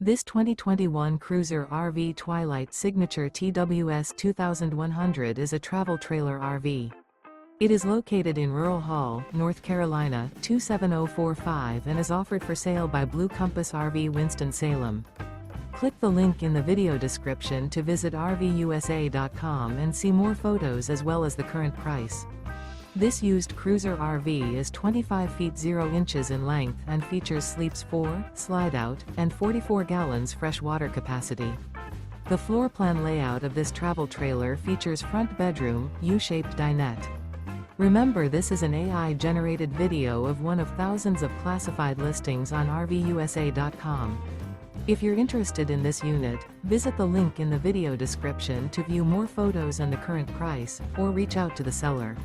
This 2021 Cruiser RV Twilight Signature TWS 2100 is a travel trailer RV. It is located in Rural Hall, North Carolina, 27045 and is offered for sale by Blue Compass RV Winston, Salem. Click the link in the video description to visit RVUSA.com and see more photos as well as the current price. This used cruiser RV is 25 feet 0 inches in length and features sleeps 4, slide-out, and 44 gallons fresh water capacity. The floor plan layout of this travel trailer features front bedroom, U-shaped dinette. Remember, this is an AI-generated video of one of thousands of classified listings on RVUSA.com. If you're interested in this unit, visit the link in the video description to view more photos and the current price, or reach out to the seller.